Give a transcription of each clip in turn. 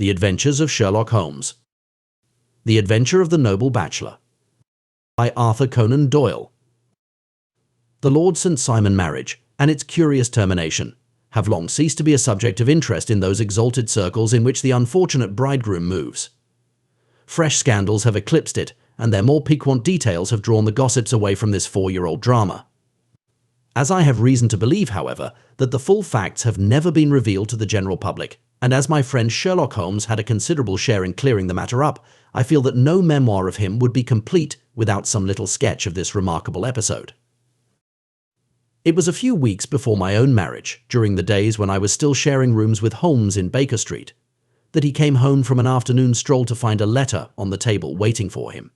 The Adventures of Sherlock Holmes. The Adventure of the Noble Bachelor. By Arthur Conan Doyle. The Lord St. Simon marriage, and its curious termination, have long ceased to be a subject of interest in those exalted circles in which the unfortunate bridegroom moves. Fresh scandals have eclipsed it, and their more piquant details have drawn the gossips away from this 4-year-old drama. As I have reason to believe, however, that the full facts have never been revealed to the general public, and as my friend Sherlock Holmes had a considerable share in clearing the matter up, I feel that no memoir of him would be complete without some little sketch of this remarkable episode. It was a few weeks before my own marriage, during the days when I was still sharing rooms with Holmes in Baker Street, that he came home from an afternoon stroll to find a letter on the table waiting for him.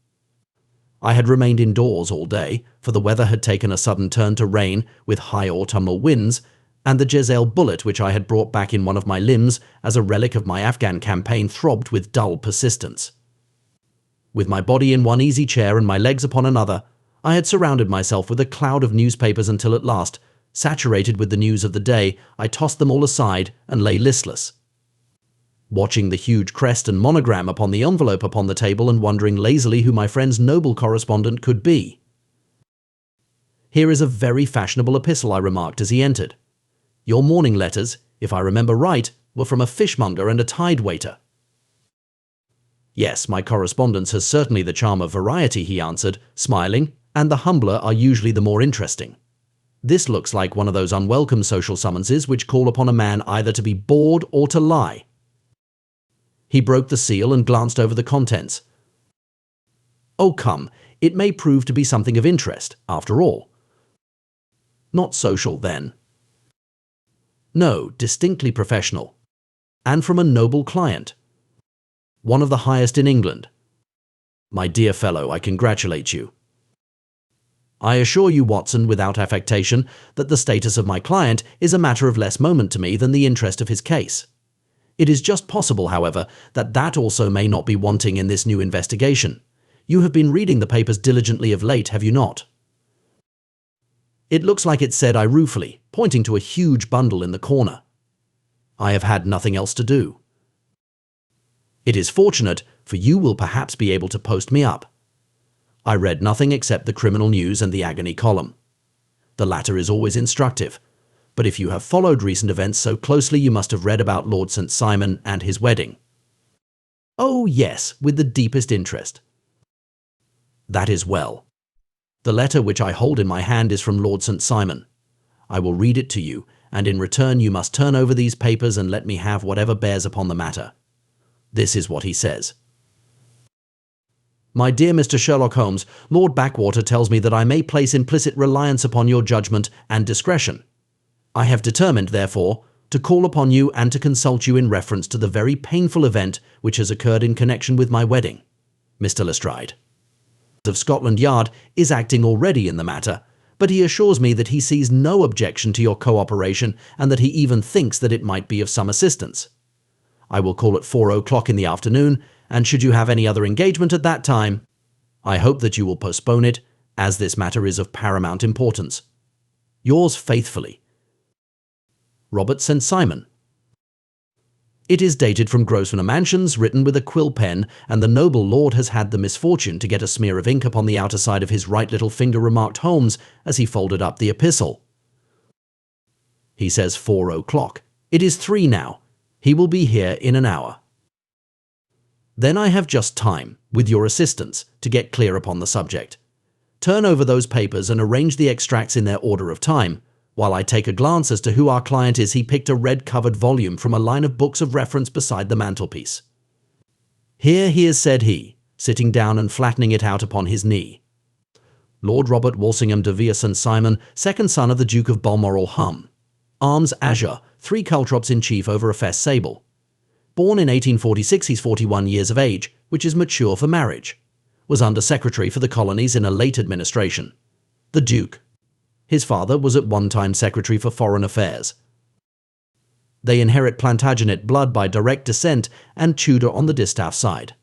I had remained indoors all day, for the weather had taken a sudden turn to rain with high autumnal winds, and the Jezebel bullet which I had brought back in one of my limbs as a relic of my Afghan campaign throbbed with dull persistence. With my body in one easy chair and my legs upon another, I had surrounded myself with a cloud of newspapers until at last, saturated with the news of the day, I tossed them all aside and lay listless, watching the huge crest and monogram upon the envelope upon the table and wondering lazily who my friend's noble correspondent could be. "Here is a very fashionable epistle," I remarked as he entered. "Your morning letters, if I remember right, were from a fishmonger and a tide waiter." "Yes, my correspondence has certainly the charm of variety," he answered, smiling, "and the humbler are usually the more interesting. This looks like one of those unwelcome social summonses which call upon a man either to be bored or to lie." He broke the seal and glanced over the contents. "Oh, come, it may prove to be something of interest, after all." "Not social, then?" "No, distinctly professional. And from a noble client. One of the highest in England." "My dear fellow, I congratulate you." "I assure you, Watson, without affectation, that the status of my client is a matter of less moment to me than the interest of his case. It is just possible, however, that also may not be wanting in this new investigation. You have been reading the papers diligently of late, have you not?" "It looks like it," said I ruefully, pointing to a huge bundle in the corner. "I have had nothing else to do." "It is fortunate, for you will perhaps be able to post me up." I read nothing except the criminal news and the agony column. The latter is always instructive, but if you have followed recent events so closely, you must have read about Lord St. Simon and his wedding. "Oh, yes, with the deepest interest." "That is well. The letter which I hold in my hand is from Lord St. Simon. I will read it to you, and in return you must turn over these papers and let me have whatever bears upon the matter. This is what he says. "My dear Mr. Sherlock Holmes, Lord Backwater tells me that I may place implicit reliance upon your judgment and discretion. I have determined, therefore, to call upon you and to consult you in reference to the very painful event which has occurred in connection with my wedding. Mr. Lestrade of Scotland Yard is acting already in the matter, but he assures me that he sees no objection to your cooperation and that he even thinks that it might be of some assistance. I will call at 4 o'clock in the afternoon, and should you have any other engagement at that time, I hope that you will postpone it, as this matter is of paramount importance. Yours faithfully, Robert St. Simon." It is dated from Grosvenor Mansions, written with a quill pen, and the noble lord has had the misfortune to get a smear of ink upon the outer side of his right little finger, remarked Holmes as he folded up the epistle. "He says 4 o'clock. It is 3 now. He will be here in an hour. Then I have just time, with your assistance, to get clear upon the subject. Turn over those papers and arrange the extracts in their order of time. While I take a glance as to who our client is," he picked a red-covered volume from a line of books of reference beside the mantelpiece. "Here he is," said he, sitting down and flattening it out upon his knee. "Lord Robert Walsingham de Vere St. Simon, second son of the Duke of Balmoral Hum. Arms azure, 3 caltrops in chief over a fess sable. Born in 1846, he's 41 years of age, which is mature for marriage. Was Under-Secretary for the Colonies in a late administration. The Duke. His father was at one time Secretary for Foreign Affairs. They inherit Plantagenet blood by direct descent and Tudor on the distaff side."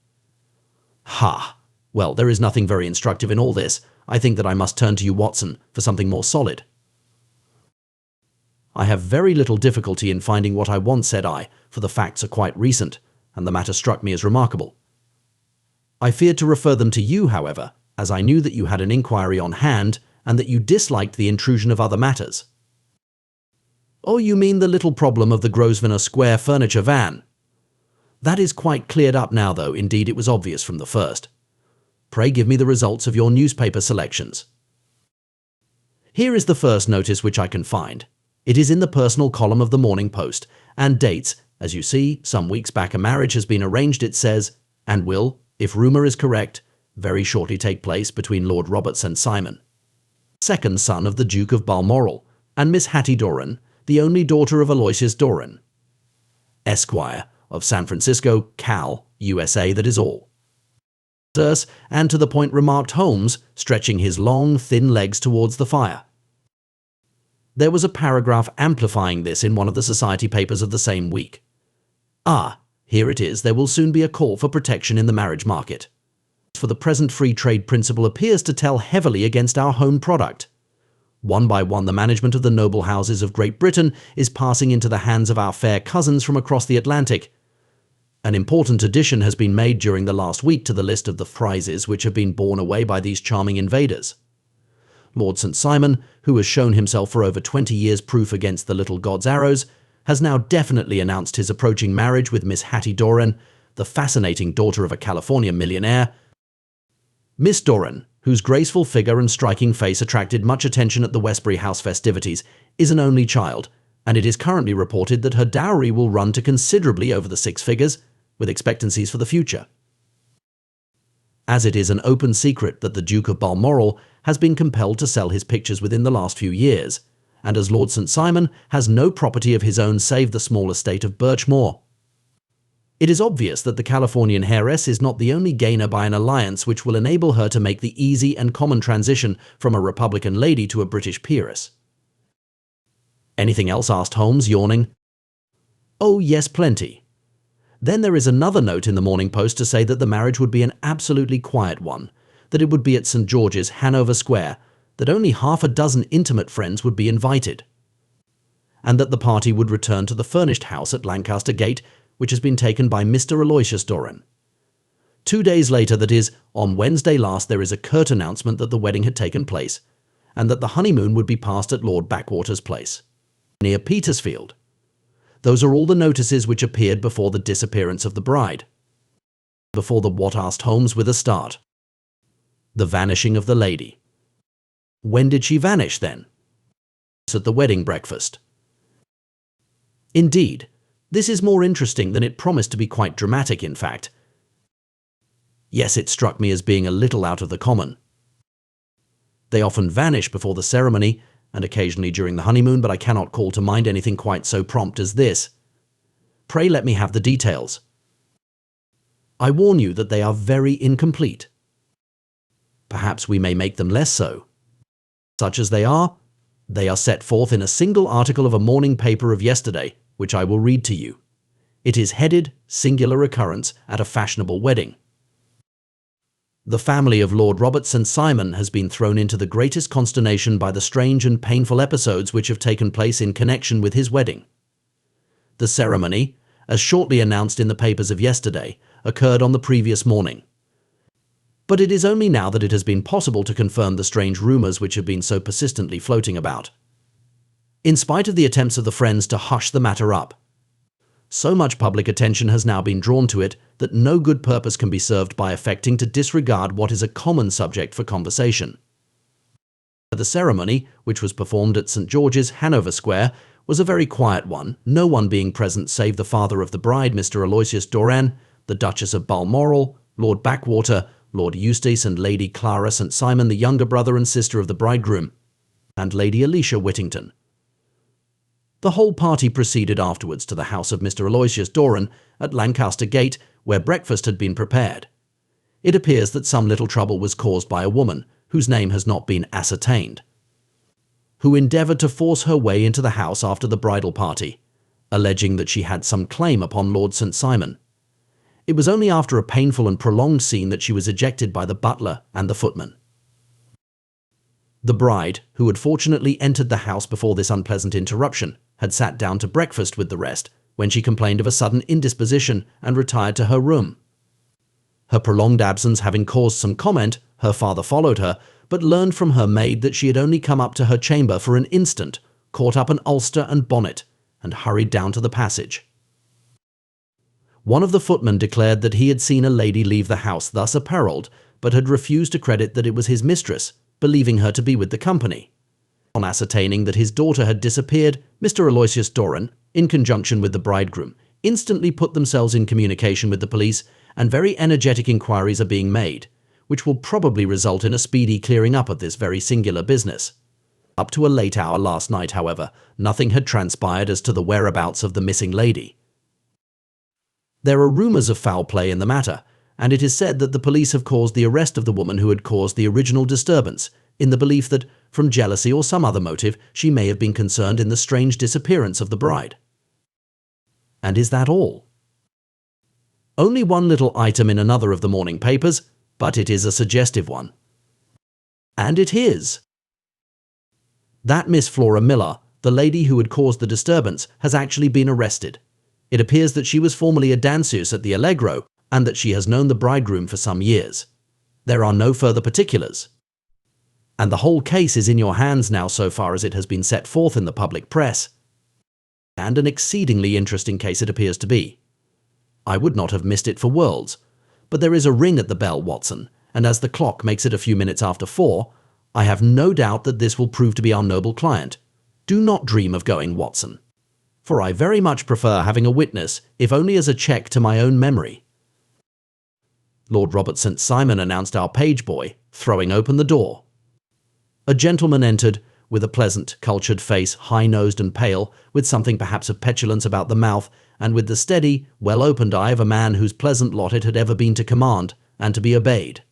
"Ha! Well, there is nothing very instructive in all this. I think that I must turn to you, Watson, for something more solid." "I have very little difficulty in finding what I want," said I, "for the facts are quite recent. and the matter struck me as remarkable. I feared to refer them to you, however, as I knew that you had an inquiry on hand and that you disliked the intrusion of other matters. Oh, you mean the little problem of the Grosvenor Square furniture van? That is quite cleared up now, though. Indeed, it was obvious from the first. Pray give me the results of your newspaper selections. Here is the first notice which I can find. It is in the personal column of the Morning Post, and dates, as you see, some weeks back a marriage has been arranged, it says, and will, if rumour is correct, very shortly take place between Lord Robert St. Simon, second son of the Duke of Balmoral, and Miss Hattie Doran, the only daughter of Aloysius Doran, Esquire, of San Francisco, Cal, USA, that is all. Terse and to the point, remarked Holmes, stretching his long, thin legs towards the fire. There was a paragraph amplifying this in one of the society papers of the same week. Ah, here it is. There will soon be a call for protection in the marriage market. For the present free trade principle appears to tell heavily against our home product. One by one, the management of the noble houses of Great Britain is passing into the hands of our fair cousins from across the Atlantic. An important addition has been made during the last week to the list of the prizes which have been borne away by these charming invaders. Lord St. Simon, who has shown himself for over 20 years proof against the little god's arrows, has now definitely announced his approaching marriage with Miss Hattie Doran, the fascinating daughter of a California millionaire. Miss Doran, whose graceful figure and striking face attracted much attention at the Westbury House festivities, is an only child, and it is currently reported that her dowry will run to considerably over the 6 figures, with expectancies for the future. As it is an open secret that the Duke of Balmoral has been compelled to sell his pictures within the last few years, and as Lord St. Simon has no property of his own save the small estate of Birchmoor, it is obvious that the Californian heiress is not the only gainer by an alliance which will enable her to make the easy and common transition from a Republican lady to a British peeress. Anything else? Asked Holmes, yawning. Oh, yes, plenty. Then there is another note in the Morning Post to say that the marriage would be an absolutely quiet one, that it would be at St. George's, Hanover Square, that only half a dozen intimate friends would be invited, and that the party would return to the furnished house at Lancaster Gate, which has been taken by Mr. Aloysius Doran. 2 days later, that is, on Wednesday last, there is a curt announcement that the wedding had taken place, and that the honeymoon would be passed at Lord Backwater's place, near Petersfield. Those are all the notices which appeared before the disappearance of the bride. Before the what? Asked Holmes with a start. The vanishing of the lady. When did she vanish, then? At the wedding breakfast. Indeed, this is more interesting than it promised to be, quite dramatic, in fact. Yes, it struck me as being a little out of the common. They often vanish before the ceremony, and occasionally during the honeymoon, but I cannot call to mind anything quite so prompt as this. Pray let me have the details. I warn you that they are very incomplete. Perhaps we may make them less so. Such as they are set forth in a single article of a morning paper of yesterday, which I will read to you. It is headed, Singular Occurrence at a Fashionable Wedding. The family of Lord Robert St. Simon has been thrown into the greatest consternation by the strange and painful episodes which have taken place in connection with his wedding. The ceremony, as shortly announced in the papers of yesterday, occurred on the previous morning. But it is only now that it has been possible to confirm the strange rumours which have been so persistently floating about. In spite of the attempts of the friends to hush the matter up, so much public attention has now been drawn to it that no good purpose can be served by affecting to disregard what is a common subject for conversation. The ceremony, which was performed at St. George's, Hanover Square, was a very quiet one, no one being present save the father of the bride, Mr. Aloysius Doran, the Duchess of Balmoral, Lord Backwater, Lord Eustace and Lady Clara St. Simon, the younger brother and sister of the bridegroom, and Lady Alicia Whittington. The whole party proceeded afterwards to the house of Mr. Aloysius Doran at Lancaster Gate, where breakfast had been prepared. It appears that some little trouble was caused by a woman, whose name has not been ascertained, who endeavoured to force her way into the house after the bridal party, alleging that she had some claim upon Lord St. Simon. It was only after a painful and prolonged scene that she was ejected by the butler and the footman. The bride, who had fortunately entered the house before this unpleasant interruption, had sat down to breakfast with the rest, when she complained of a sudden indisposition and retired to her room. Her prolonged absence having caused some comment, her father followed her, but learned from her maid that she had only come up to her chamber for an instant, caught up an ulster and bonnet, and hurried down to the passage. One of the footmen declared that he had seen a lady leave the house thus apparelled, but had refused to credit that it was his mistress, believing her to be with the company. On ascertaining that his daughter had disappeared, Mr. Aloysius Doran, in conjunction with the bridegroom, instantly put themselves in communication with the police, and very energetic inquiries are being made, which will probably result in a speedy clearing up of this very singular business. Up to a late hour last night, however, nothing had transpired as to the whereabouts of the missing lady. There are rumours of foul play in the matter, and it is said that the police have caused the arrest of the woman who had caused the original disturbance, in the belief that, from jealousy or some other motive, she may have been concerned in the strange disappearance of the bride. And is that all? Only one little item in another of the morning papers, but it is a suggestive one. And it is. That Miss Flora Miller, the lady who had caused the disturbance, has actually been arrested. It appears that she was formerly a danseuse at the Allegro, and that she has known the bridegroom for some years. There are no further particulars. And the whole case is in your hands now so far as it has been set forth in the public press. And an exceedingly interesting case it appears to be. I would not have missed it for worlds. But there is a ring at the bell, Watson, and as the clock makes it a few minutes after 4, I have no doubt that this will prove to be our noble client. Do not dream of going, Watson. For I very much prefer having a witness, if only as a check to my own memory. Lord Robert St. Simon announced our page boy, throwing open the door. A gentleman entered, with a pleasant, cultured face, high-nosed and pale, with something perhaps of petulance about the mouth, and with the steady, well-opened eye of a man whose pleasant lot it had ever been to command, and to be obeyed.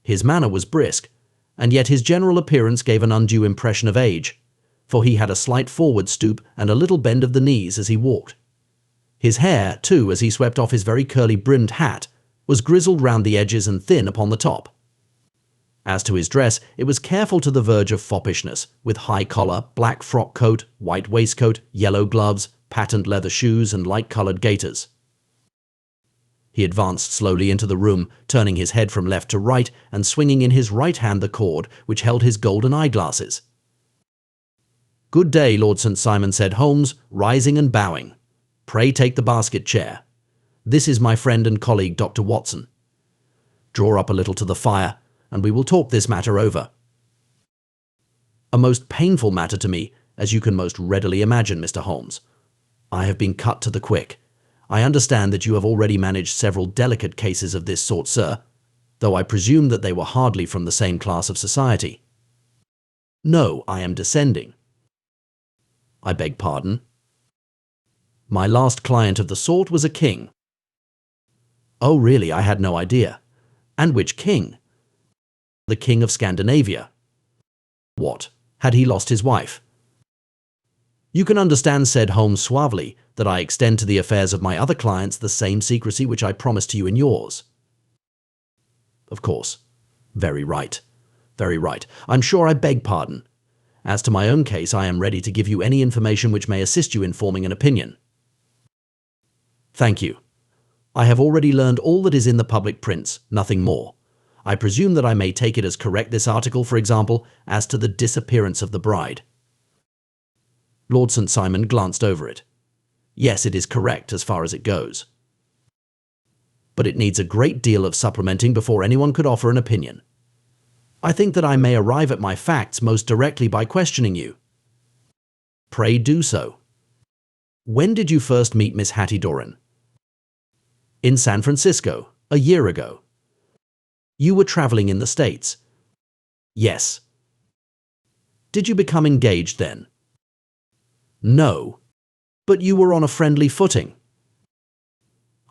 His manner was brisk, and yet his general appearance gave an undue impression of age, for he had a slight forward stoop and a little bend of the knees as he walked. His hair, too, as he swept off his very curly-brimmed hat, was grizzled round the edges and thin upon the top. As to his dress, it was careful to the verge of foppishness, with high collar, black frock coat, white waistcoat, yellow gloves, patent leather shoes, and light-coloured gaiters. He advanced slowly into the room, turning his head from left to right, and swinging in his right hand the cord which held his golden eyeglasses. "Good day, Lord St. Simon," said Holmes, rising and bowing. "Pray take the basket chair. This is my friend and colleague, Dr. Watson. Draw up a little to the fire, and we will talk this matter over." A most painful matter to me, as you can most readily imagine, Mr. Holmes. I have been cut to the quick. I understand that you have already managed several delicate cases of this sort, sir, though I presume that they were hardly from the same class of society. No, I am descending. I beg pardon. My last client of the sort was a king. Oh, really, I had no idea. And which king? The king of Scandinavia. What, had he lost his wife? You can understand, said Holmes suavely, that I extend to the affairs of my other clients the same secrecy which I promised to you in yours. Of course. Very right. Very right. I'm sure I beg pardon. As to my own case, I am ready to give you any information which may assist you in forming an opinion. Thank you. I have already learned all that is in the public prints, nothing more. I presume that I may take it as correct, this article, for example, as to the disappearance of the bride. Lord St. Simon glanced over it. Yes, it is correct as far as it goes. But it needs a great deal of supplementing before anyone could offer an opinion. I think that I may arrive at my facts most directly by questioning you. Pray do so. When did you first meet Miss Hattie Doran? In San Francisco, a year ago. You were traveling in the States? Yes. Did you become engaged then? No. But you were on a friendly footing.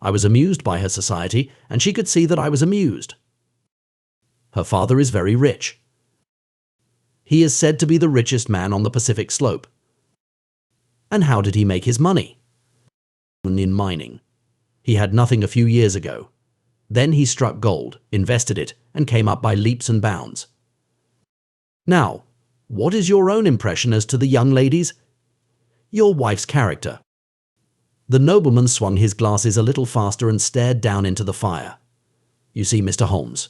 I was amused by her society, and she could see that I was amused. Her father is very rich. He is said to be the richest man on the Pacific slope. And how did he make his money? In mining. He had nothing a few years ago. Then he struck gold, invested it, and came up by leaps and bounds. Now, what is your own impression as to the young ladies? Your wife's character. The nobleman swung his glasses a little faster and stared down into the fire. "You see, Mr. Holmes,"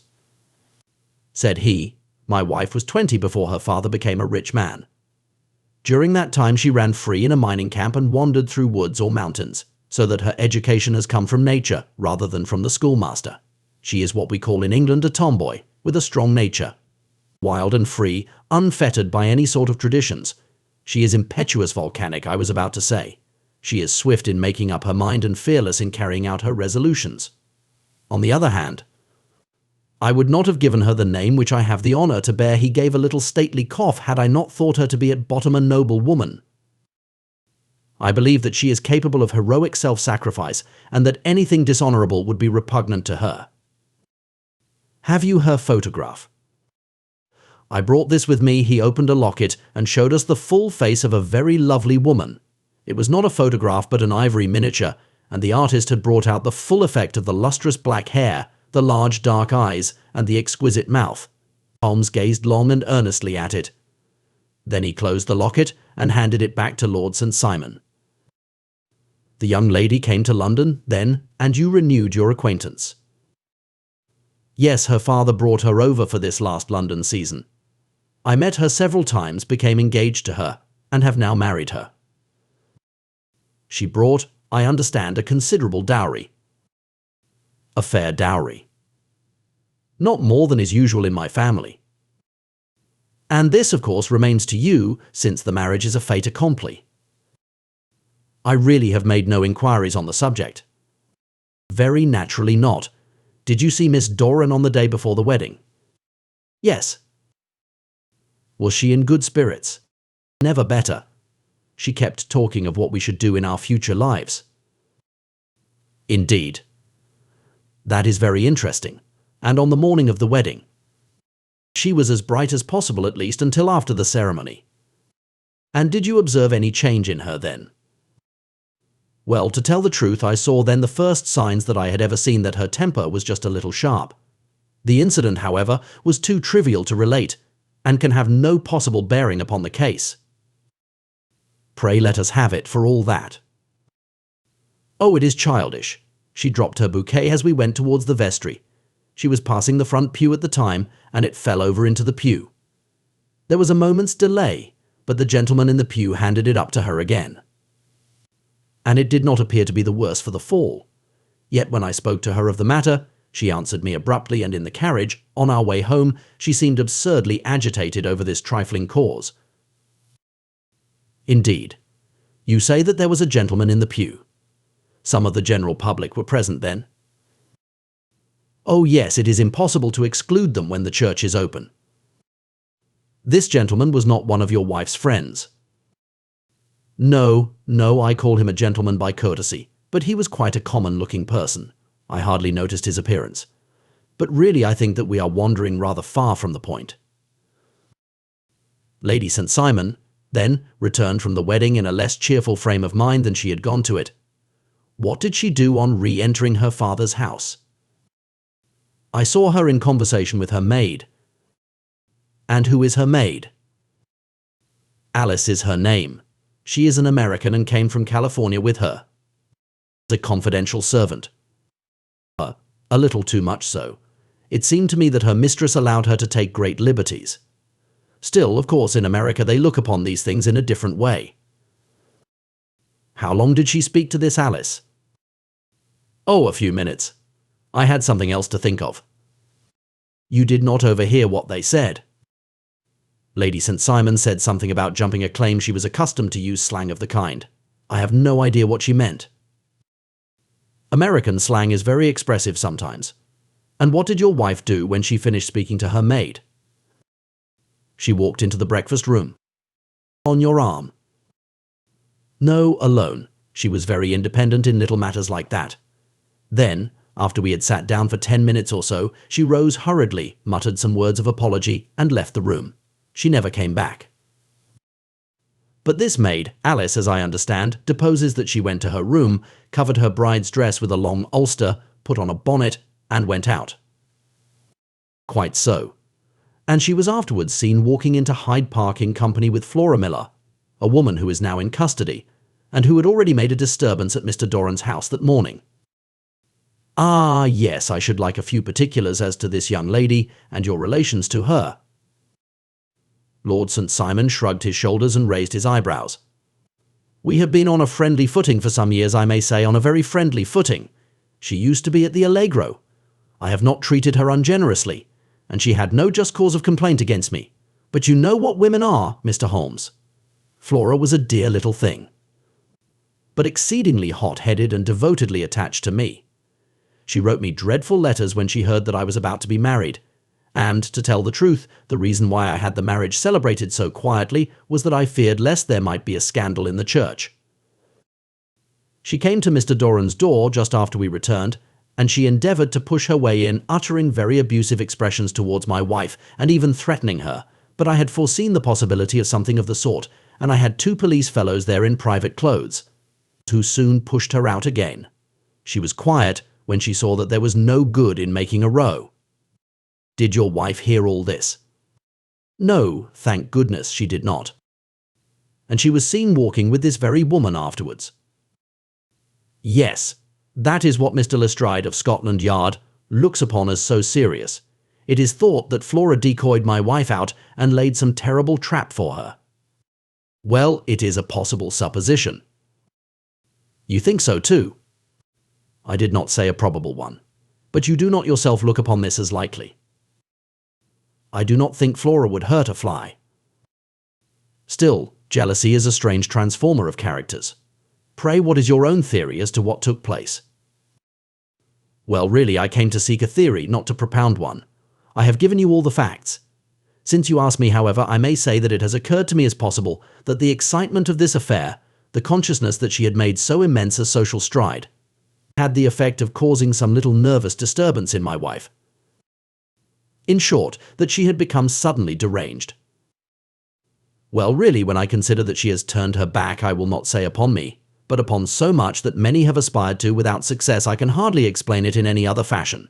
said he, "my wife was 20 before her father became a rich man. During that time she ran free in a mining camp and wandered through woods or mountains, so that her education has come from nature rather than from the schoolmaster. She is what we call in England a tomboy, with a strong nature. Wild and free, unfettered by any sort of traditions. She is impetuous, volcanic, I was about to say. She is swift in making up her mind and fearless in carrying out her resolutions. On the other hand, I would not have given her the name which I have the honor to bear." He gave a little stately cough. "Had I not thought her to be at bottom a noble woman. I believe that she is capable of heroic self-sacrifice, and that anything dishonorable would be repugnant to her. Have you her photograph?" I brought this with me. He opened a locket and showed us the full face of a very lovely woman. It was not a photograph but an ivory miniature, and the artist had brought out the full effect of the lustrous black hair, the large dark eyes, and the exquisite mouth. Holmes gazed long and earnestly at it. Then he closed the locket and handed it back to Lord St. Simon. "The young lady came to London, then, and you renewed your acquaintance?" "Yes, her father brought her over for this last London season. I met her several times, became engaged to her, and have now married her." "She brought, I understand, a considerable dowry." "A fair dowry." "Not more than is usual in my family." "And this, of course, remains to you, since the marriage is a fait accompli." "I really have made no inquiries on the subject." "Very naturally not. Did you see Miss Doran on the day before the wedding?" "Yes." "Was she in good spirits?" "Never better. She kept talking of what we should do in our future lives." "Indeed. That is very interesting. And on the morning of the wedding?" "She was as bright as possible, at least until after the ceremony." "And did you observe any change in her then?" "Well, to tell the truth, I saw then the first signs that I had ever seen that her temper was just a little sharp. The incident, however, was too trivial to relate, and can have no possible bearing upon the case." "Pray let us have it, for all that." "Oh, it is childish. She dropped her bouquet as we went towards the vestry. She was passing the front pew at the time, and it fell over into the pew. There was a moment's delay, but the gentleman in the pew handed it up to her again. And it did not appear to be the worse for the fall. Yet when I spoke to her of the matter, she answered me abruptly, and in the carriage, on our way home, she seemed absurdly agitated over this trifling cause." "Indeed. You say that there was a gentleman in the pew. Some of the general public were present then?" "Oh yes, it is impossible to exclude them when the church is open." "This gentleman was not one of your wife's friends?" No, I call him a gentleman by courtesy, but he was quite a common-looking person. I hardly noticed his appearance. But really I think that we are wandering rather far from the point." Lady St. Simon, then, returned from the wedding in a less cheerful frame of mind than she had gone to it. What did she do on re-entering her father's house? "I saw her in conversation with her maid." "And who is her maid?" "Alice is her name. She is an American and came from California with her. A confidential servant." "A little too much so. It seemed to me that her mistress allowed her to take great liberties. Still, of course, in America they look upon these things in a different way." "How long did she speak to this Alice?" "Oh, a few minutes. I had something else to think of." "You did not overhear what they said?" "Lady St. Simon said something about jumping a claim. She was accustomed to use slang of the kind. I have no idea what she meant." "American slang is very expressive sometimes. And what did your wife do when she finished speaking to her maid?" "She walked into the breakfast room." "On your arm?" "No, alone. She was very independent in little matters like that. Then, after we had sat down for 10 minutes or so, she rose hurriedly, muttered some words of apology, and left the room. She never came back." "But this maid, Alice, as I understand, deposes that she went to her room, covered her bride's dress with a long ulster, put on a bonnet, and went out." "Quite so. And she was afterwards seen walking into Hyde Park in company with Flora Miller, a woman who is now in custody, and who had already made a disturbance at Mr. Doran's house that morning. Ah, yes, I should like a few particulars as to this young lady and your relations to her. Lord St. Simon shrugged his shoulders and raised his eyebrows. We have been on a friendly footing for some years, I may say, on a very friendly footing. She used to be at the Allegro. I have not treated her ungenerously, and she had no just cause of complaint against me. But you know what women are, Mr. Holmes. Flora was a dear little thing, but exceedingly hot-headed and devotedly attached to me. She wrote me dreadful letters when she heard that I was about to be married, and, to tell the truth, the reason why I had the marriage celebrated so quietly was that I feared lest there might be a scandal in the church. She came to Mr. Doran's door just after we returned, and she endeavoured to push her way in, uttering very abusive expressions towards my wife, and even threatening her, but I had foreseen the possibility of something of the sort, and I had 2 police fellows there in private clothes, who soon pushed her out again. She was quiet when she saw that there was no good in making a row. Did your wife hear all this? No, thank goodness she did not. And she was seen walking with this very woman afterwards. Yes, that is what Mr. Lestrade of Scotland Yard looks upon as so serious. It is thought that Flora decoyed my wife out and laid some terrible trap for her. Well, it is a possible supposition. You think so too? I did not say a probable one, but you do not yourself look upon this as likely. I do not think Flora would hurt a fly. Still, jealousy is a strange transformer of characters. Pray, what is your own theory as to what took place? Well, really, I came to seek a theory, not to propound one. I have given you all the facts. Since you ask me, however, I may say that it has occurred to me as possible that the excitement of this affair, the consciousness that she had made so immense a social stride, had the effect of causing some little nervous disturbance in my wife. In short, that she had become suddenly deranged. Well, really, when I consider that she has turned her back, I will not say upon me, but upon so much that many have aspired to without success, I can hardly explain it in any other fashion.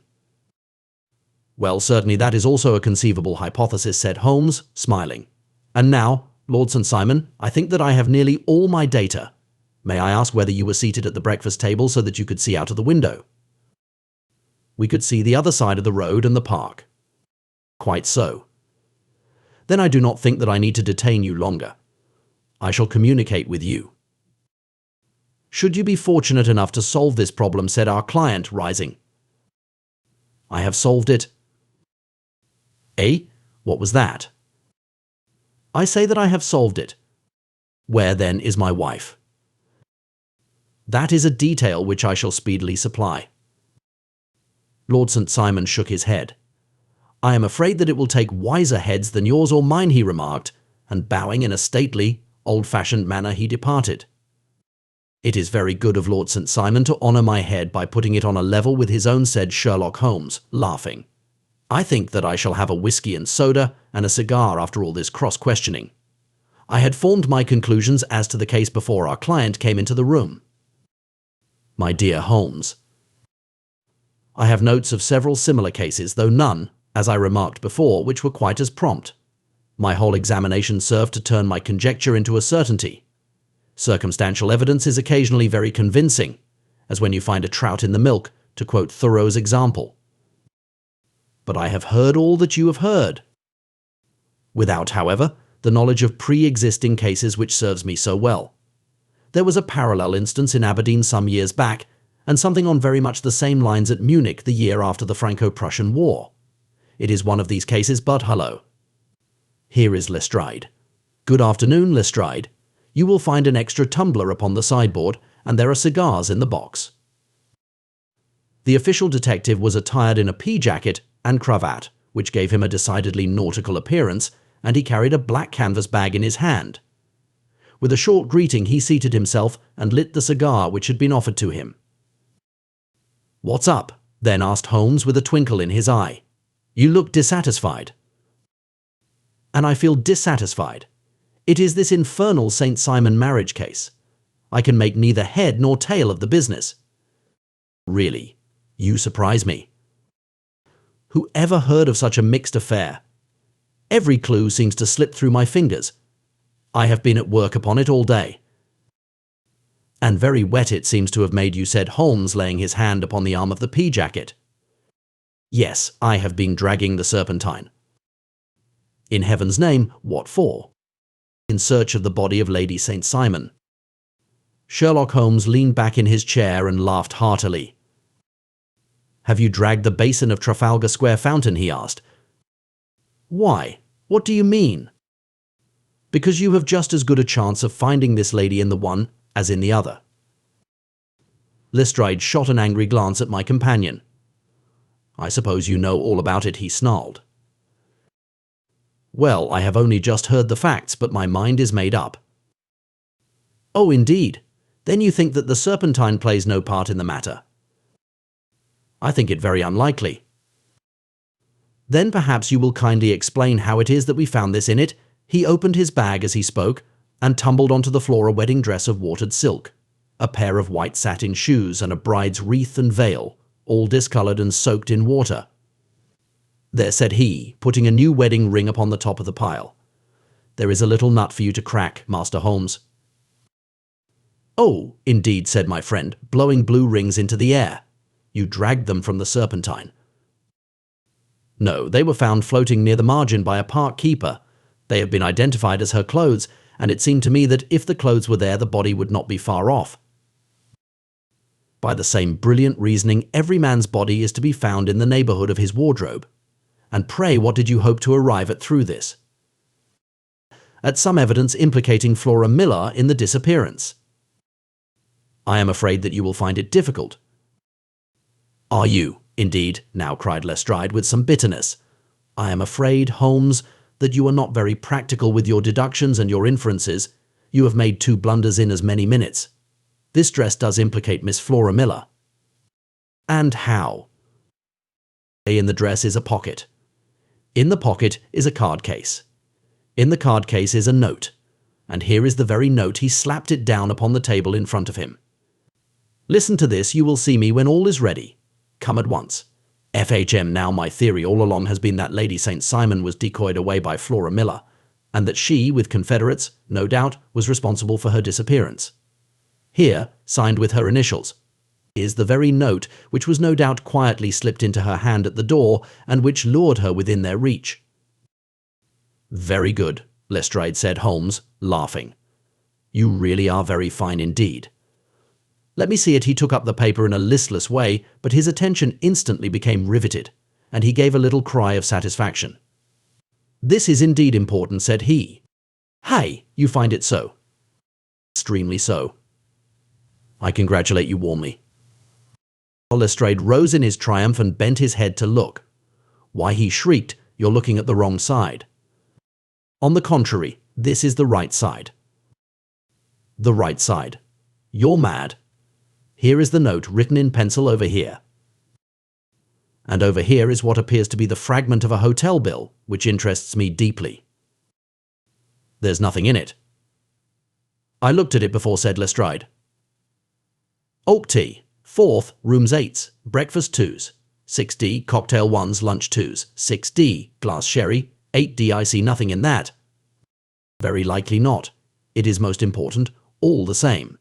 Well, certainly that is also a conceivable hypothesis, said Holmes, smiling. And now, Lord St. Simon, I think that I have nearly all my data. May I ask whether you were seated at the breakfast table so that you could see out of the window? We could see the other side of the road and the park. Quite so. Then I do not think that I need to detain you longer. I shall communicate with you. Should you be fortunate enough to solve this problem, said our client, rising. I have solved it. Eh? What was that? I say that I have solved it. Where, then, is my wife? That is a detail which I shall speedily supply. Lord St. Simon shook his head. I am afraid that it will take wiser heads than yours or mine, he remarked, and bowing in a stately, old-fashioned manner, he departed. It is very good of Lord St. Simon to honour my head by putting it on a level with his own, said Sherlock Holmes, laughing. I think that I shall have a whisky and soda and a cigar after all this cross-questioning. I had formed my conclusions as to the case before our client came into the room. My dear Holmes, I have notes of several similar cases, though none, as I remarked before, which were quite as prompt. My whole examination served to turn my conjecture into a certainty. Circumstantial evidence is occasionally very convincing, as when you find a trout in the milk, to quote Thoreau's example. But I have heard all that you have heard, without, however, the knowledge of pre-existing cases which serves me so well. There was a parallel instance in Aberdeen some years back, and something on very much the same lines at Munich the year after the Franco-Prussian War. It is one of these cases, but hullo. Here is Lestrade. Good afternoon, Lestrade. You will find an extra tumbler upon the sideboard, and there are cigars in the box. The official detective was attired in a pea-jacket and cravat, which gave him a decidedly nautical appearance, and he carried a black canvas bag in his hand. With a short greeting, he seated himself and lit the cigar which had been offered to him. "What's up?" then asked Holmes with a twinkle in his eye. "You look dissatisfied." "And I feel dissatisfied. It is this infernal St. Simon marriage case. I can make neither head nor tail of the business." "Really, you surprise me. Who ever heard of such a mixed affair? Every clue seems to slip through my fingers. I have been at work upon it all day." And very wet it seems to have made you, said Holmes, laying his hand upon the arm of the pea-jacket. Yes, I have been dragging the Serpentine. In heaven's name, what for? In search of the body of Lady St. Simon. Sherlock Holmes leaned back in his chair and laughed heartily. Have you dragged the basin of Trafalgar Square fountain? He asked. Why? What do you mean? Because you have just as good a chance of finding this lady in the one as in the other. Lestrade shot an angry glance at my companion. I suppose you know all about it, he snarled. Well, I have only just heard the facts, but my mind is made up. Oh, indeed. Then you think that the Serpentine plays no part in the matter? I think it very unlikely. Then perhaps you will kindly explain how it is that we found this in it. He opened his bag as he spoke, and tumbled onto the floor a wedding dress of watered silk, a pair of white satin shoes, and a bride's wreath and veil, all discoloured and soaked in water. There, said he, putting a new wedding ring upon the top of the pile. There is a little nut for you to crack, Master Holmes. Oh, indeed, said my friend, blowing blue rings into the air. You dragged them from the Serpentine. No, they were found floating near the margin by a park keeper. They have been identified as her clothes, and it seemed to me that if the clothes were there, the body would not be far off. By the same brilliant reasoning, every man's body is to be found in the neighbourhood of his wardrobe. And pray, what did you hope to arrive at through this? At some evidence implicating Flora Miller in the disappearance. I am afraid that you will find it difficult. Are you, indeed, now cried Lestrade with some bitterness. I am afraid, Holmes, that you are not very practical with your deductions and your inferences. You have made 2 blunders in as many minutes. This dress does implicate Miss Flora Miller. And how? In the dress is a pocket. In the pocket is a card case. In the card case is a note. And here is the very note. He slapped it down upon the table in front of him. Listen to this. You will see me when all is ready. Come at once. FHM. Now my theory all along has been that Lady St. Simon was decoyed away by Flora Miller, and that she, with confederates, no doubt, was responsible for her disappearance. Here, signed with her initials, is the very note which was no doubt quietly slipped into her hand at the door and which lured her within their reach. Very good, Lestrade said, Holmes, laughing. You really are very fine indeed. Let me see it. He took up the paper in a listless way, but his attention instantly became riveted, and he gave a little cry of satisfaction. This is indeed important, said he. Hey, you find it so? Extremely so. I congratulate you warmly. Lestrade rose in his triumph and bent his head to look. Why, he shrieked, you're looking at the wrong side. On the contrary, this is the right side. The right side. You're mad. Here is the note written in pencil over here. And over here is what appears to be the fragment of a hotel bill, which interests me deeply. There's nothing in it. I looked at it before, said Lestrade. Oak tea, 4th, rooms 8s, breakfast 2s, 6D, cocktail 1s, lunch 2s, 6D, glass sherry, 8D, I see nothing in that. Very likely not. It is most important, all the same.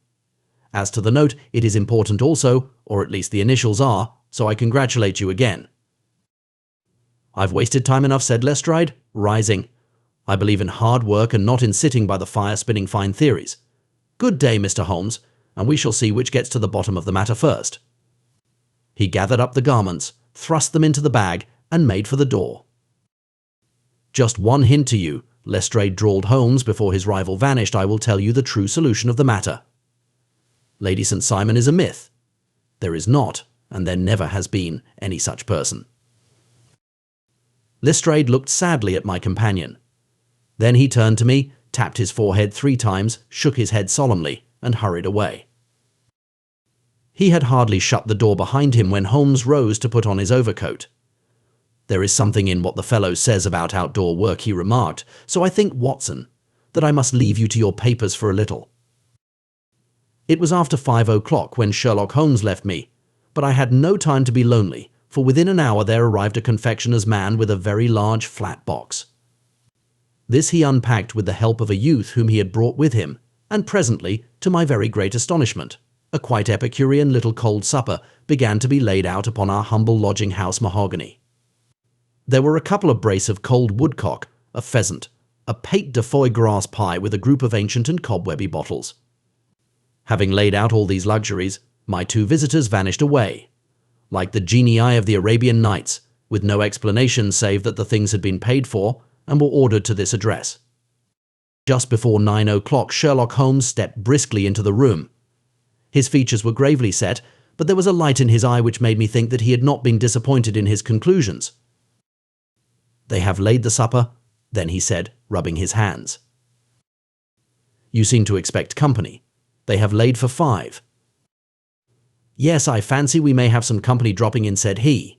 As to the note, it is important also, or at least the initials are, so I congratulate you again. I've wasted time enough, said Lestrade, rising. I believe in hard work and not in sitting by the fire spinning fine theories. Good day, Mr. Holmes, and we shall see which gets to the bottom of the matter first. He gathered up the garments, thrust them into the bag, and made for the door. Just one hint to you, Lestrade drawled Holmes before his rival vanished. I will tell you the true solution of the matter. Lady St. Simon is a myth. There is not, and there never has been, any such person. Lestrade looked sadly at my companion. Then he turned to me, tapped his forehead 3 times, shook his head solemnly, and hurried away. He had hardly shut the door behind him when Holmes rose to put on his overcoat. There is something in what the fellow says about outdoor work, he remarked, so I think, Watson, that I must leave you to your papers for a little. It was after 5 o'clock when Sherlock Holmes left me, but I had no time to be lonely, for within an hour there arrived a confectioner's man with a very large flat box. This he unpacked with the help of a youth whom he had brought with him, and presently, to my very great astonishment, a quite Epicurean little cold supper began to be laid out upon our humble lodging-house mahogany. There were a couple of brace of cold woodcock, a pheasant, a pate de foie gras pie with a group of ancient and cobwebby bottles. Having laid out all these luxuries, my two visitors vanished away, like the genii of the Arabian Nights, with no explanation save that the things had been paid for and were ordered to this address. Just before 9 o'clock, Sherlock Holmes stepped briskly into the room. His features were gravely set, but there was a light in his eye which made me think that he had not been disappointed in his conclusions. "They have laid the supper," then he said, rubbing his hands. "You seem to expect company. They have laid for 5. "Yes, I fancy we may have some company dropping in," said he.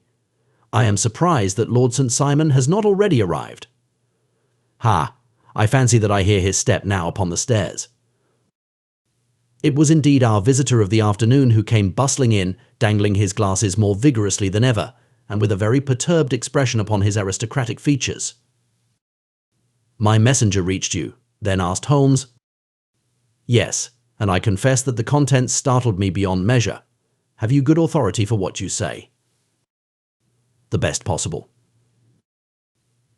"I am surprised that Lord St. Simon has not already arrived." "Ha! I fancy that I hear his step now upon the stairs." It was indeed our visitor of the afternoon who came bustling in, dangling his glasses more vigorously than ever, and with a very perturbed expression upon his aristocratic features. "My messenger reached you?" then asked Holmes. "Yes, and I confess that the contents startled me beyond measure. Have you good authority for what you say?" "The best possible."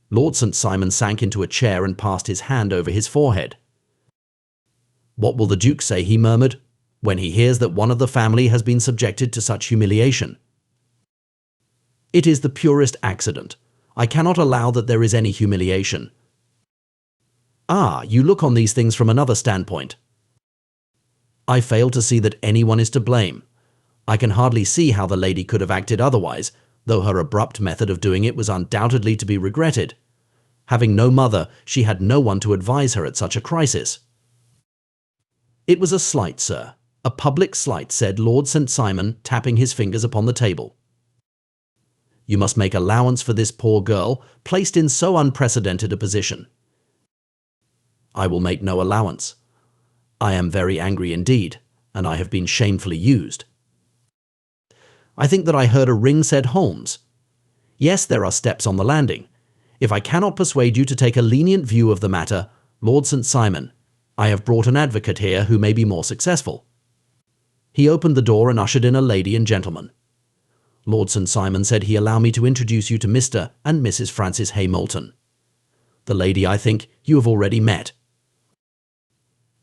Lord St. Simon sank into a chair and passed his hand over his forehead. "What will the Duke say," he murmured, "when he hears that one of the family has been subjected to such humiliation?" "It is the purest accident. I cannot allow that there is any humiliation." "Ah, you look on these things from another standpoint." "I fail to see that anyone is to blame. I can hardly see how the lady could have acted otherwise, though her abrupt method of doing it was undoubtedly to be regretted. Having no mother, she had no one to advise her at such a crisis." "It was a slight, sir, a public slight," said Lord St. Simon, tapping his fingers upon the table. "You must make allowance for this poor girl, placed in so unprecedented a position." "I will make no allowance. I am very angry indeed, and I have been shamefully used." "I think that I heard a ring," said Holmes. "Yes, there are steps on the landing. If I cannot persuade you to take a lenient view of the matter, Lord St. Simon, I have brought an advocate here who may be more successful." He opened the door and ushered in a lady and gentleman. Lord St. Simon said he allow me to introduce you to Mr. and Mrs. Francis Hay-Moulton. The lady, I think, you have already met.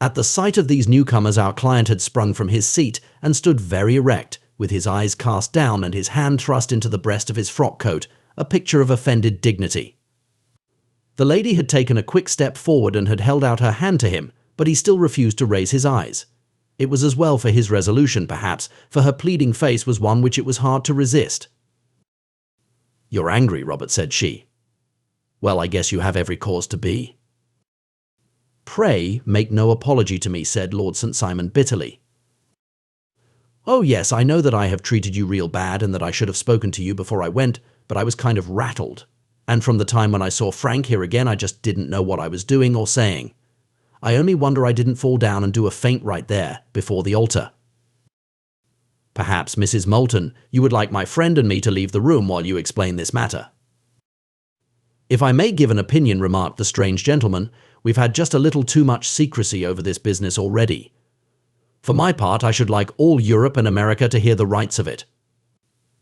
At the sight of these newcomers, our client had sprung from his seat and stood very erect, with his eyes cast down and his hand thrust into the breast of his frock coat, a picture of offended dignity. The lady had taken a quick step forward and had held out her hand to him, but he still refused to raise his eyes. It was as well for his resolution, perhaps, for her pleading face was one which it was hard to resist. "You're angry, Robert," said she. "Well, I guess you have every cause to be." "Pray make no apology to me," said Lord St. Simon bitterly. "Oh yes, I know that I have treated you real bad and that I should have spoken to you before I went, but I was kind of rattled. And from the time when I saw Frank here again, I just didn't know what I was doing or saying. I only wonder I didn't fall down and do a faint right there, before the altar." "Perhaps, Mrs. Moulton, you would like my friend and me to leave the room while you explain this matter." "If I may give an opinion," remarked the strange gentleman, "we've had just a little too much secrecy over this business already. For my part, I should like all Europe and America to hear the rights of it."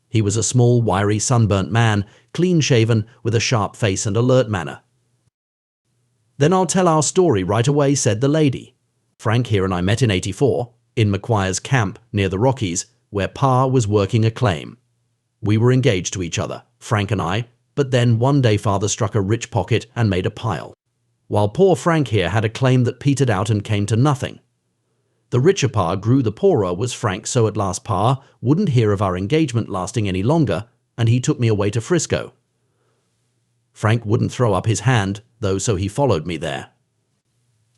He was a small, wiry, sunburnt man, clean-shaven, with a sharp face and alert manner. "Then I'll tell our story right away," said the lady. "Frank here and I met in '84, in Macquare's camp near the Rockies, where Pa was working a claim. We were engaged to each other, Frank and I, but then one day Father struck a rich pocket and made a pile, while poor Frank here had a claim that petered out and came to nothing. The richer Pa grew the poorer was Frank, so at last Pa wouldn't hear of our engagement lasting any longer, and he took me away to Frisco. Frank wouldn't throw up his hand, though, so he followed me there.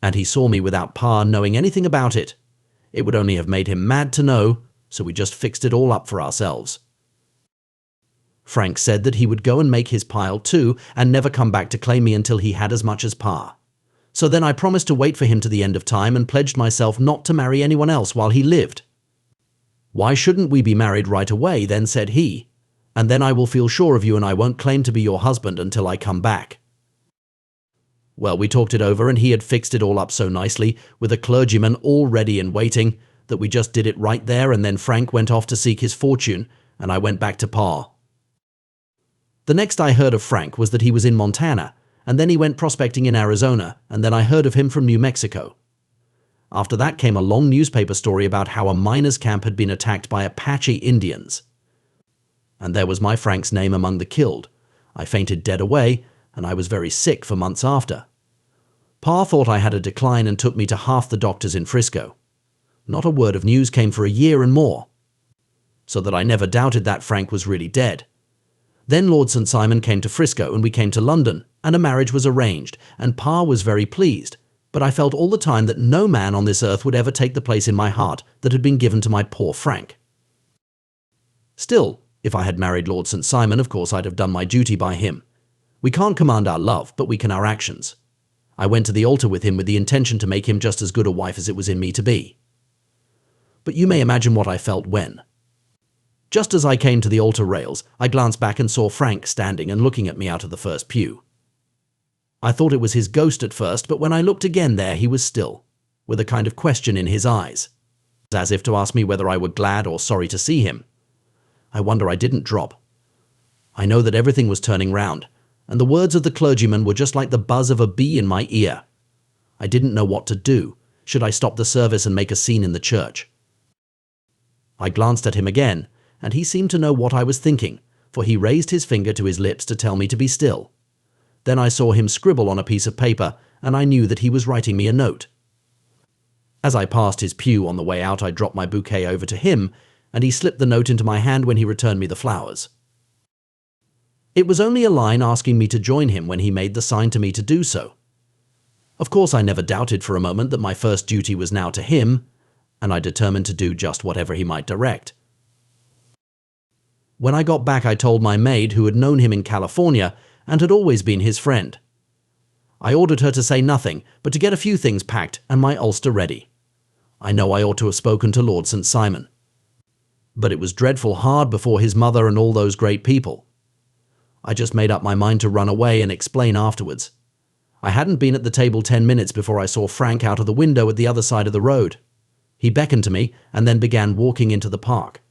And he saw me without Pa knowing anything about it. It would only have made him mad to know, so we just fixed it all up for ourselves. Frank said that he would go and make his pile too, and never come back to claim me until he had as much as Pa. So then I promised to wait for him to the end of time and pledged myself not to marry anyone else while he lived. 'Why shouldn't we be married right away?' then said he, 'and then I will feel sure of you and I won't claim to be your husband until I come back.' Well, we talked it over and he had fixed it all up so nicely, with a clergyman all ready and waiting, that we just did it right there, and then Frank went off to seek his fortune, and I went back to Pa. The next I heard of Frank was that he was in Montana, and then he went prospecting in Arizona, and then I heard of him from New Mexico. After that came a long newspaper story about how a miners' camp had been attacked by Apache Indians. And there was my Frank's name among the killed. I fainted dead away, and I was very sick for months after. Pa thought I had a decline and took me to half the doctors in Frisco. Not a word of news came for a year and more, so that I never doubted that Frank was really dead. Then Lord St. Simon came to Frisco, and we came to London, and a marriage was arranged, and Pa was very pleased, but I felt all the time that no man on this earth would ever take the place in my heart that had been given to my poor Frank. Still, if I had married Lord St. Simon, of course I'd have done my duty by him. We can't command our love, but we can our actions. I went to the altar with him with the intention to make him just as good a wife as it was in me to be. But you may imagine what I felt when. Just as I came to the altar rails, I glanced back and saw Frank standing and looking at me out of the first pew. I thought it was his ghost at first, but when I looked again there he was still, with a kind of question in his eyes, as if to ask me whether I were glad or sorry to see him. I wonder I didn't drop. I know that everything was turning round, and the words of the clergyman were just like the buzz of a bee in my ear. I didn't know what to do. Should I stop the service and make a scene in the church? I glanced at him again, and he seemed to know what I was thinking, for he raised his finger to his lips to tell me to be still. Then I saw him scribble on a piece of paper, and I knew that he was writing me a note. As I passed his pew on the way out, I dropped my bouquet over to him, and he slipped the note into my hand when he returned me the flowers. It was only a line asking me to join him when he made the sign to me to do so. Of course, I never doubted for a moment that my first duty was now to him, and I determined to do just whatever he might direct. When I got back, I told my maid, who had known him in California and had always been his friend. I ordered her to say nothing, but to get a few things packed and my ulster ready. I know I ought to have spoken to Lord St. Simon. But it was dreadful hard before his mother and all those great people. I just made up my mind to run away and explain afterwards. I hadn't been at the table 10 minutes before I saw Frank out of the window at the other side of the road. He beckoned to me and then began walking into the park.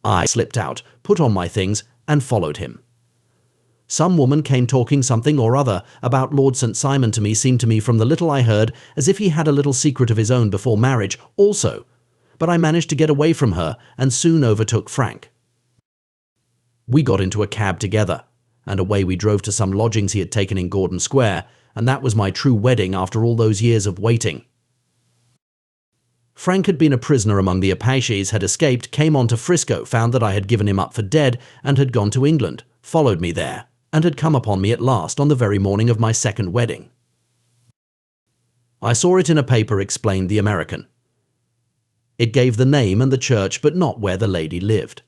I slipped out, put on my things, and followed him. Some woman came talking something or other about Lord St. Simon to me, seemed to me from the little I heard as if he had a little secret of his own before marriage also, but I managed to get away from her and soon overtook Frank. We got into a cab together, and away we drove to some lodgings he had taken in Gordon Square, and that was my true wedding after all those years of waiting. Frank had been a prisoner among the Apaches, had escaped, came on to Frisco, found that I had given him up for dead, and had gone to England, followed me there, and had come upon me at last on the very morning of my second wedding. I saw it in a paper, explained the American. It gave the name and the church, but not where the lady lived.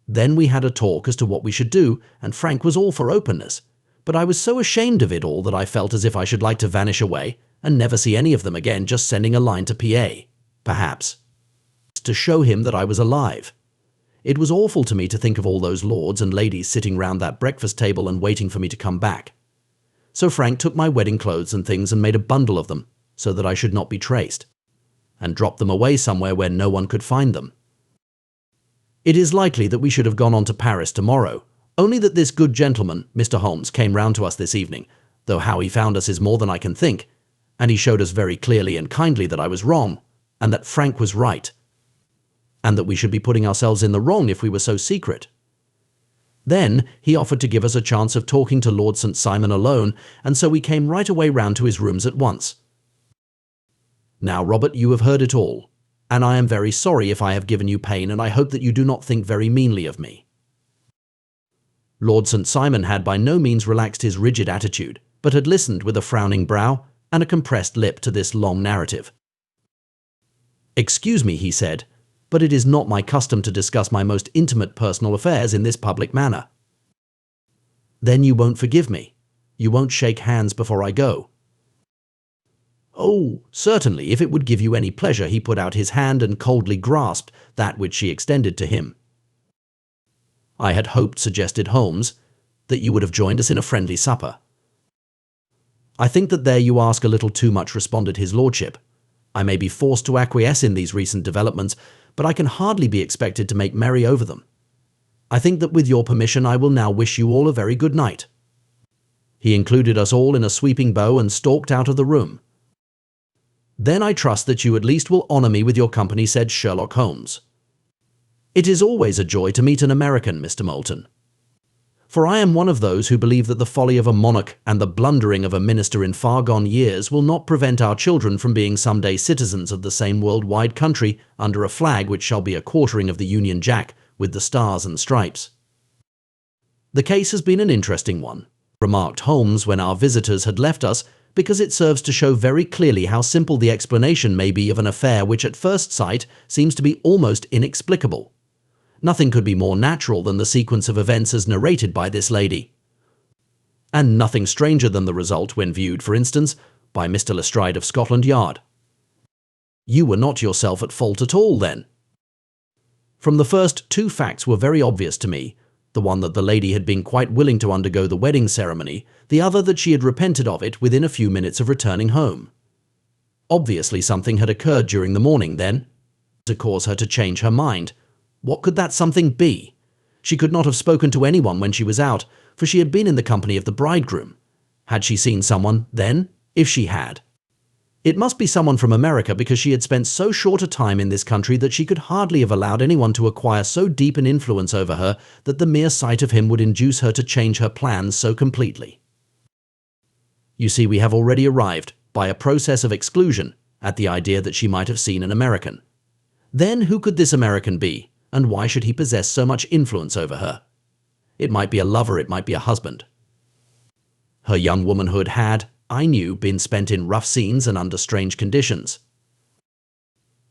Then we had a talk as to what we should do, and Frank was all for openness, but I was so ashamed of it all that I felt as if I should like to vanish away and never see any of them again, just sending a line to PA, perhaps, to show him that I was alive. It was awful to me to think of all those lords and ladies sitting round that breakfast table and waiting for me to come back. So Frank took my wedding clothes and things and made a bundle of them, so that I should not be traced, and dropped them away somewhere where no one could find them. It is likely that we should have gone on to Paris tomorrow, only that this good gentleman, Mr. Holmes, came round to us this evening, though how he found us is more than I can think, and he showed us very clearly and kindly that I was wrong, and that Frank was right, and that we should be putting ourselves in the wrong if we were so secret. Then he offered to give us a chance of talking to Lord St. Simon alone, and so we came right away round to his rooms at once. Now, Robert, you have heard it all, and I am very sorry if I have given you pain, and I hope that you do not think very meanly of me. Lord St. Simon had by no means relaxed his rigid attitude, but had listened with a frowning brow and a compressed lip to this long narrative. "Excuse me," he said, "but it is not my custom to discuss my most intimate personal affairs in this public manner." "Then you won't forgive me? You won't shake hands before I go?" "Oh, certainly, if it would give you any pleasure." He put out his hand and coldly grasped that which she extended to him. "I had hoped," suggested Holmes, "that you would have joined us in a friendly supper." "I think that there you ask a little too much," responded his lordship. "I may be forced to acquiesce in these recent developments, but I can hardly be expected to make merry over them. I think that with your permission I will now wish you all a very good night." He included us all in a sweeping bow and stalked out of the room. "Then I trust that you at least will honor me with your company," said Sherlock Holmes. "It is always a joy to meet an American, Mr. Moulton. For I am one of those who believe that the folly of a monarch and the blundering of a minister in far-gone years will not prevent our children from being someday citizens of the same world-wide country under a flag which shall be a quartering of the Union Jack with the stars and stripes." "The case has been an interesting one," remarked Holmes when our visitors had left us, "because it serves to show very clearly how simple the explanation may be of an affair which at first sight seems to be almost inexplicable. Nothing could be more natural than the sequence of events as narrated by this lady. And nothing stranger than the result when viewed, for instance, by Mr. Lestrade of Scotland Yard." "You were not yourself at fault at all, then?" "From the first, two facts were very obvious to me. The one that the lady had been quite willing to undergo the wedding ceremony, the other that she had repented of it within a few minutes of returning home. Obviously something had occurred during the morning, then, to cause her to change her mind. What could that something be? She could not have spoken to anyone when she was out, for she had been in the company of the bridegroom. Had she seen someone, then, if she had? It must be someone from America, because she had spent so short a time in this country that she could hardly have allowed anyone to acquire so deep an influence over her that the mere sight of him would induce her to change her plans so completely. You see, we have already arrived, by a process of exclusion, at the idea that she might have seen an American. Then who could this American be, and why should he possess so much influence over her? It might be a lover, it might be a husband. Her young womanhood had, I knew, been spent in rough scenes and under strange conditions.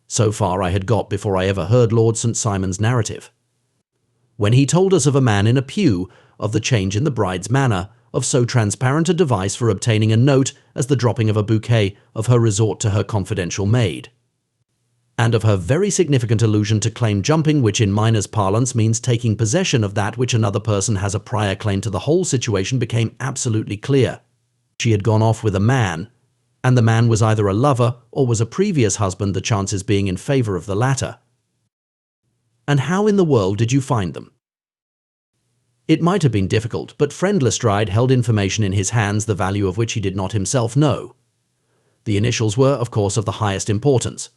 So far I had got before I ever heard Lord St. Simon's narrative. When he told us of a man in a pew, of the change in the bride's manner, of so transparent a device for obtaining a note as the dropping of a bouquet, of her resort to her confidential maid, and of her very significant allusion to claim jumping, which in miners' parlance means taking possession of that which another person has a prior claim to, the whole situation became absolutely clear. She had gone off with a man, and the man was either a lover or was a previous husband, the chances being in favor of the latter. And how in the world did you find them? It might have been difficult, but friend Lestrade held information in his hands the value of which he did not himself know. The initials were, of course, of the highest importance.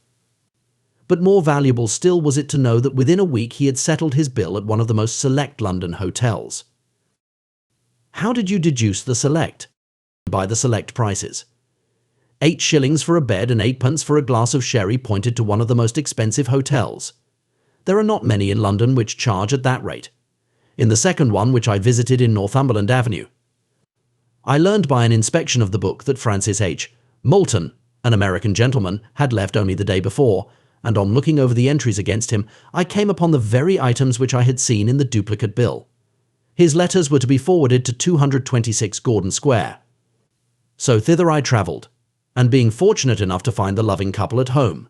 But more valuable still was it to know that within a week he had settled his bill at one of the most select London hotels. How did you deduce the select? By the select prices. 8 shillings for a bed and 8 pence for a glass of sherry pointed to one of the most expensive hotels. There are not many in London which charge at that rate. In the second one, which I visited in Northumberland Avenue, I learned by an inspection of the book that Francis H. Moulton, an American gentleman, had left only the day before, and on looking over the entries against him, I came upon the very items which I had seen in the duplicate bill. His letters were to be forwarded to 226 Gordon Square. So thither I travelled, and being fortunate enough to find the loving couple at home,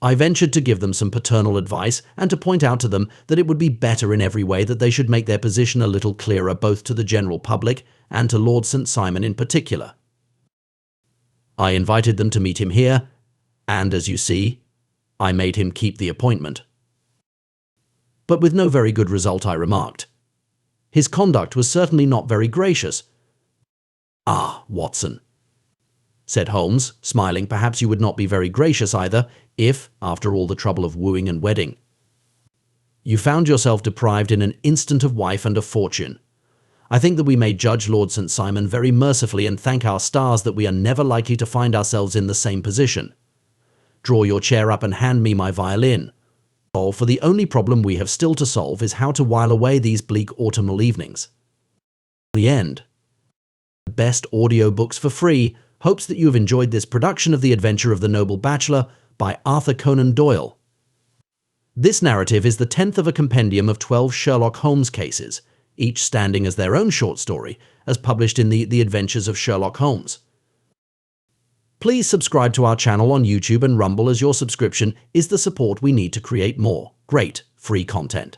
I ventured to give them some paternal advice and to point out to them that it would be better in every way that they should make their position a little clearer both to the general public and to Lord St. Simon in particular. I invited them to meet him here, and as you see, I made him keep the appointment. But with no very good result, I remarked. His conduct was certainly not very gracious. "Ah, Watson," said Holmes, smiling, "perhaps you would not be very gracious either, if, after all the trouble of wooing and wedding, you found yourself deprived in an instant of wife and of fortune. I think that we may judge Lord St. Simon very mercifully and thank our stars that we are never likely to find ourselves in the same position. Draw your chair up and hand me my violin. For the only problem we have still to solve is how to while away these bleak autumnal evenings." The end. Best audio books for free hopes that you have enjoyed this production of The Adventure of the Noble Bachelor by Arthur Conan Doyle. This narrative is the 10th of a compendium of 12 Sherlock Holmes cases, each standing as their own short story, as published in The Adventures of Sherlock Holmes. Please subscribe to our channel on YouTube and Rumble, as your subscription is the support we need to create more great free content.